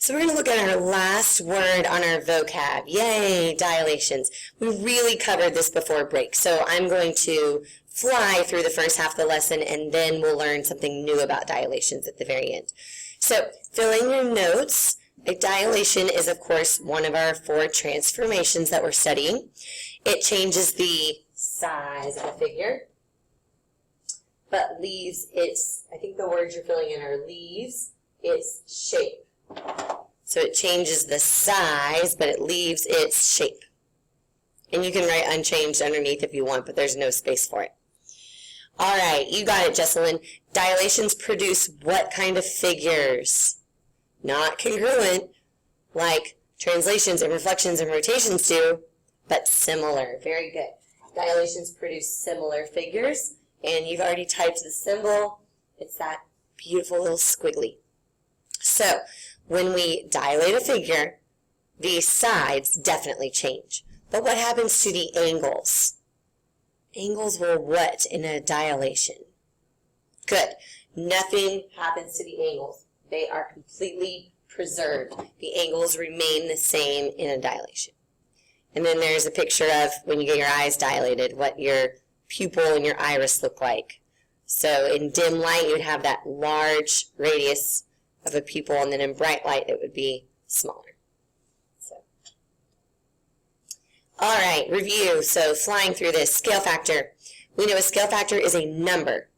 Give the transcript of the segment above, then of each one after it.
So we're going to look at our last word on our vocab. Yay, dilations. We really covered this before break, so I'm going to fly through the first half of the lesson, and then we'll learn something new about dilations at the very end. So fill in your notes. A dilation is, of course, one of our 4 transformations that we're studying. It changes the size of a figure, but leaves its, I think the words you're filling in are leaves its shape. So it changes the size, but it leaves its shape. And you can write unchanged underneath if you want, but there's no space for it. All right, you got it, Jesselyn. Dilations produce what kind of figures? Not congruent, like translations and reflections and rotations do, but similar. Very good. Dilations produce similar figures, and you've already typed the symbol. It's that beautiful little squiggly. So when we dilate a figure, the sides definitely change. But what happens to the angles? Angles will what in a dilation? Good. Nothing happens to the angles. They are completely preserved. The angles remain the same in a dilation. And then there's a picture of when you get your eyes dilated, what your pupil and your iris look like. So in dim light, you would have that large radius of a pupil, and then in bright light, it would be smaller. So, all right, review. So flying through this, scale factor. We know a scale factor is a number.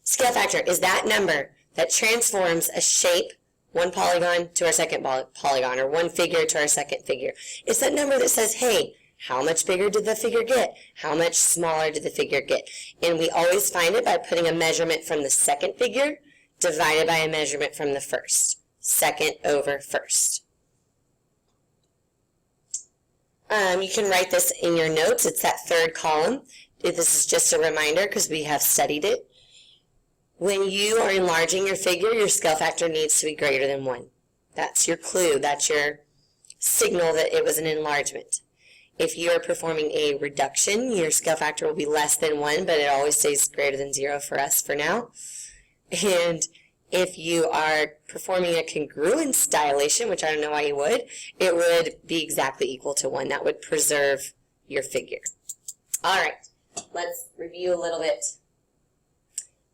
Scale factor is that number that transforms a shape, one polygon to our second polygon, or one figure to our second figure. It's that number that says, hey, how much bigger did the figure get? How much smaller did the figure get? And we always find it by putting a measurement from the second figure divided by a measurement from the first. Second over first. You can write this in your notes. It's that third column. This is just a reminder because we have studied it. When you are enlarging your figure, your scale factor needs to be greater than 1. That's your clue. That's your signal that it was an enlargement. If you are performing a reduction, your scale factor will be less than 1, but it always stays greater than 0 for us for now. And if you are performing a congruence dilation, which I don't know why you would, it would be exactly equal to 1. That would preserve your figure. All right, let's review a little bit.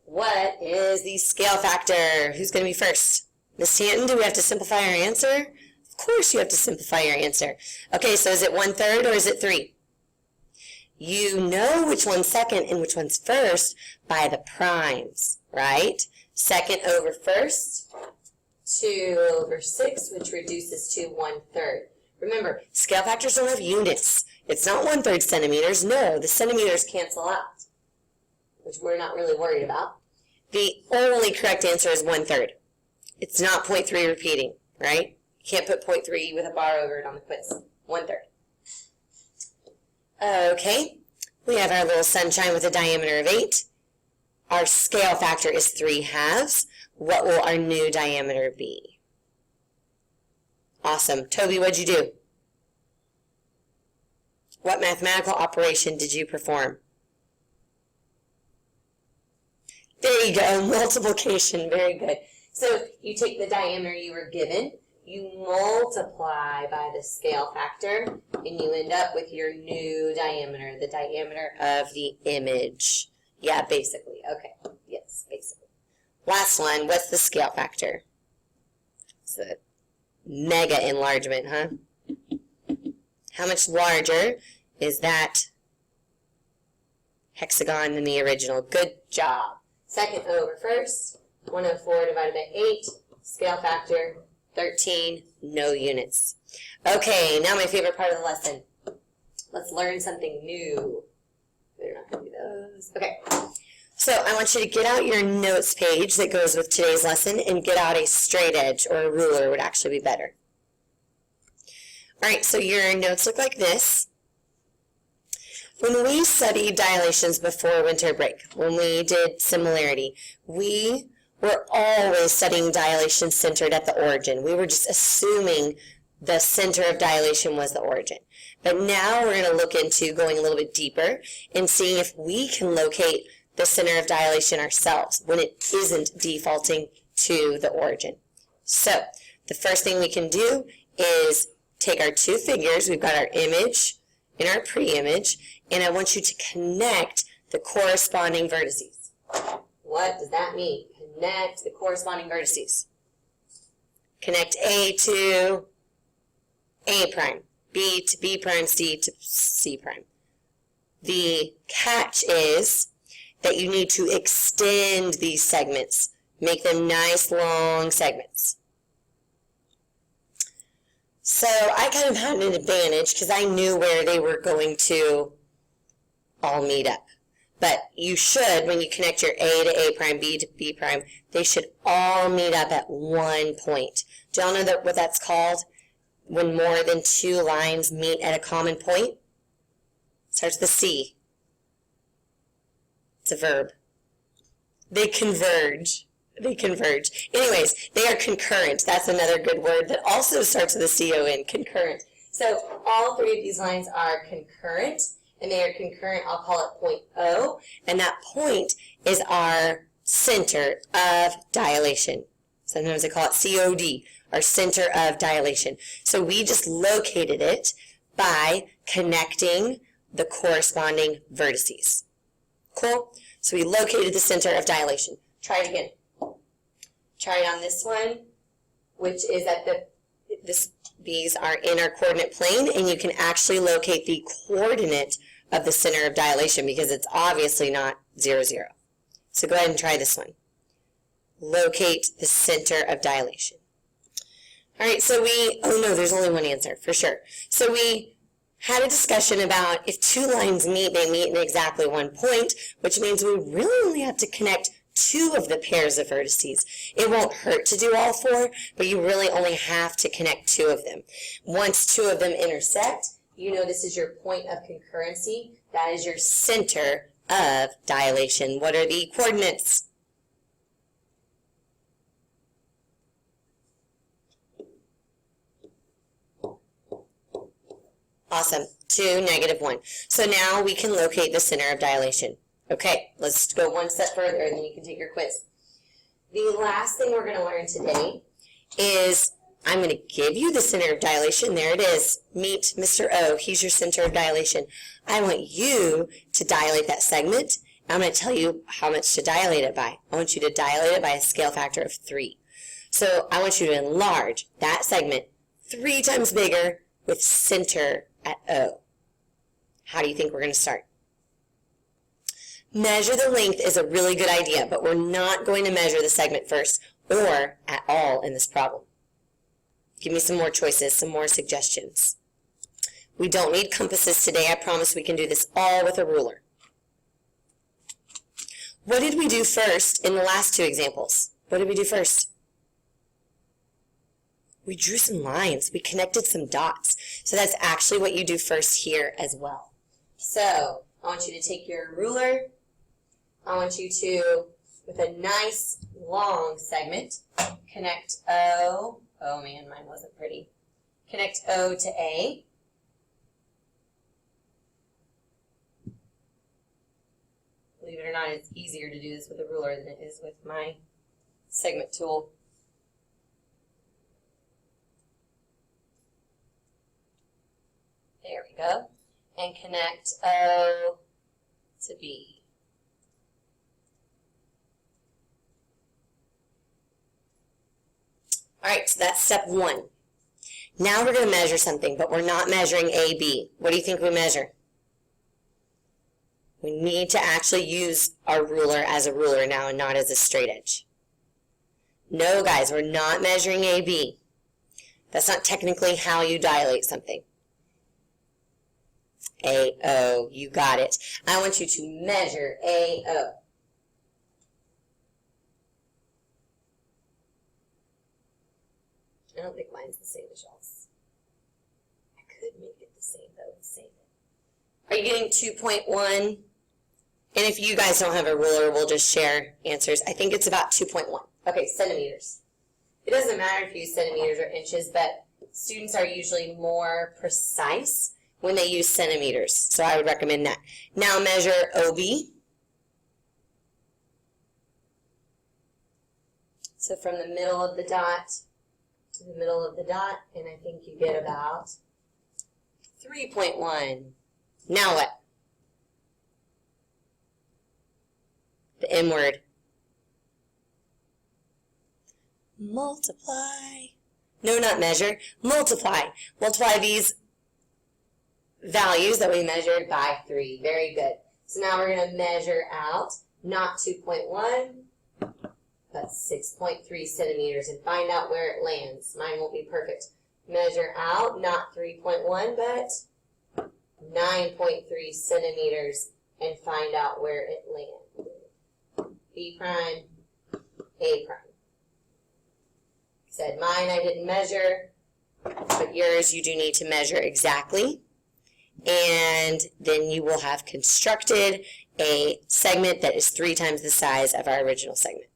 What is the scale factor? Who's going to be first? Ms. Stanton, do we have to simplify our answer? Of course you have to simplify your answer. Okay, so is it 1/3 or is it 3? You know which one's second and which one's first by the primes, right? Second over first, 2 over 6, which reduces to 1/3. Remember, scale factors don't have units. It's not 1/3 centimeters. No, the centimeters cancel out, which we're not really worried about. The only correct answer is 1/3. It's not 0.3 repeating, right? You can't put 0.3 with a bar over it on the quiz. 1/3. Okay, we have our little sunshine with a diameter of 8. Our scale factor is 3/2. What will our new diameter be? Awesome. Toby, what'd you do? What mathematical operation did you perform? There you go, multiplication. Very good. So you take the diameter you were given, you multiply by the scale factor, and you end up with your new diameter, the diameter of the image. Yeah, basically. Okay. Yes, basically. Last one, what's the scale factor? It's a mega enlargement, huh? How much larger is that hexagon than the original? Good job. Second over first, 104 divided by 8, scale factor 13, no units. Okay, now my favorite part of the lesson. Let's learn something new. They're not going to do those. Okay, so I want you to get out your notes page that goes with today's lesson and get out a straight edge, or a ruler would actually be better. All right, so your notes look like this. When we studied dilations before winter break, when we did similarity, we were always studying dilation centered at the origin. We were just assuming the center of dilation was the origin. But now we're going to look into going a little bit deeper and seeing if we can locate the center of dilation ourselves when it isn't defaulting to the origin. So the first thing we can do is take our two figures. We've got our image and our pre-image, and I want you to connect the corresponding vertices. What does that mean? Connect the corresponding vertices. Connect A to A prime, B to B prime, C to C prime. The catch is that you need to extend these segments. Make them nice long segments. So I kind of had an advantage because I knew where they were going to all meet up. But you should, when you connect your A to A prime, B to B prime, they should all meet up at one point. Do y'all know what that's called? When more than two lines meet at a common point? Starts with a C. It's a verb. They converge. They converge. Anyways, they are concurrent. That's another good word that also starts with a C-O-N, concurrent. So all three of these lines are concurrent, and they are concurrent. I'll call it point O, and that point is our center of dilation. Sometimes I call it COD, our center of dilation. So we just located it by connecting the corresponding vertices. Cool? So we located the center of dilation. Try it again. Try it on this one, which is at these are in our coordinate plane, and you can actually locate the coordinate of the center of dilation because it's obviously not 0, 0. So go ahead and try this one. Locate the center of dilation. All right, so oh no, there's only one answer for sure. So we had a discussion about if two lines meet, they meet in exactly one point, which means we really only have to connect two of the pairs of vertices. It won't hurt to do all four, but you really only have to connect two of them. Once two of them intersect, you know this is your point of concurrency. That is your center of dilation. What are the coordinates? Awesome. 2, -1. So now we can locate the center of dilation. Okay, let's go one step further, and then you can take your quiz. The last thing we're going to learn today is I'm going to give you the center of dilation. There it is. Meet Mr. O. He's your center of dilation. I want you to dilate that segment. I'm going to tell you how much to dilate it by. I want you to dilate it by a scale factor of 3. So I want you to enlarge that segment 3 times bigger with center at O. How do you think we're going to start? Measure the length is a really good idea, but we're not going to measure the segment first or at all in this problem. Give me some more choices, some more suggestions. We don't need compasses today. I promise we can do this all with a ruler. What did we do first in the last 2 examples? What did we do first? We drew some lines. We connected some dots. So that's actually what you do first here as well. So I want you to take your ruler. I want you to, with a nice long segment, connect O. Oh man, mine wasn't pretty. Connect O to A. Believe it or not, it's easier to do this with a ruler than it is with my segment tool. There we go. And connect O to B. All right, so that's step 1. Now we're going to measure something, but we're not measuring AB. What do you think we measure? We need to actually use our ruler as a ruler now and not as a straight edge. No, guys, we're not measuring AB. That's not technically how you dilate something. AO, you got it. I want you to measure AO. I don't think mine's the same as y'all's. I could make it the same, though, and save it. Are you getting 2.1? And if you guys don't have a ruler, we'll just share answers. I think it's about 2.1. Okay, centimeters. It doesn't matter if you use centimeters or inches, but students are usually more precise when they use centimeters. So I would recommend that. Now measure OB. So from the middle of the dot to the middle of the dot, and I think you get about 3.1. Now what? The M word. Multiply. No, not measure. Multiply. Multiply these values that we measured by 3. Very good. So now we're going to measure out not 2.1, but 6.3 centimeters and find out where it lands. Mine won't be perfect. Measure out not 3.1, but 9.3 centimeters and find out where it lands. B prime, A prime. Said mine I didn't measure, but yours you do need to measure exactly. And then you will have constructed a segment that is 3 times the size of our original segment.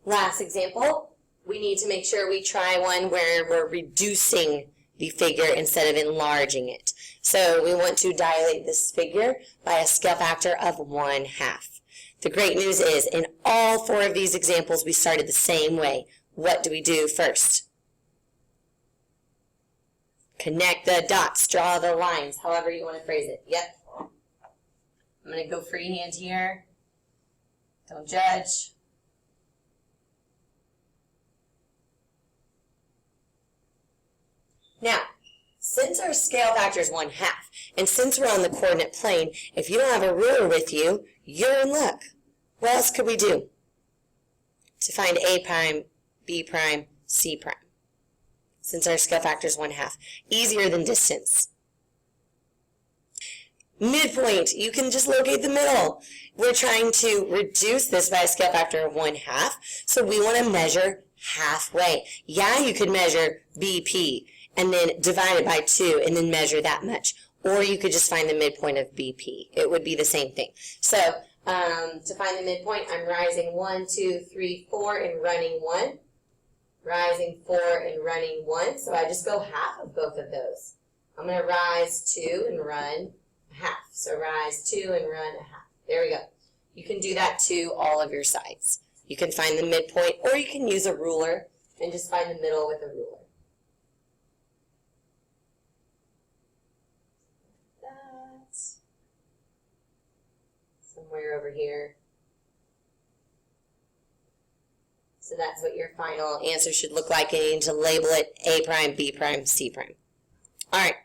Last example, we need to make sure we try one where we're reducing the figure instead of enlarging it. So we want to dilate this figure by a scale factor of 1/2. The great news is in all 4 of these examples we started the same way. What do we do first? Connect the dots, draw the lines, however you want to phrase it. Yep. I'm going to go freehand here. Don't judge. Now, since our scale factor is 1/2, and since we're on the coordinate plane, if you don't have a ruler with you, you're in luck. What else could we do to find A prime, B prime, C prime? Since our scale factor is 1/2. Easier than distance. Midpoint, you can just locate the middle. We're trying to reduce this by a scale factor of 1/2, so we want to measure halfway. Yeah, you could measure BP and then divide it by 2 and then measure that much. Or you could just find the midpoint of BP. It would be the same thing. So, to find the midpoint, I'm rising 1, 2, 3, 4 and running 1. Rising 4 and running 1. So I just go half of both of those. I'm going to rise 2 and run a half. So rise 2 and run a half. There we go. You can do that to all of your sides. You can find the midpoint, or you can use a ruler and just find the middle with a ruler. That's somewhere over here. So that's what your final answer should look like, and you need to label it A prime, B prime, C prime. All right.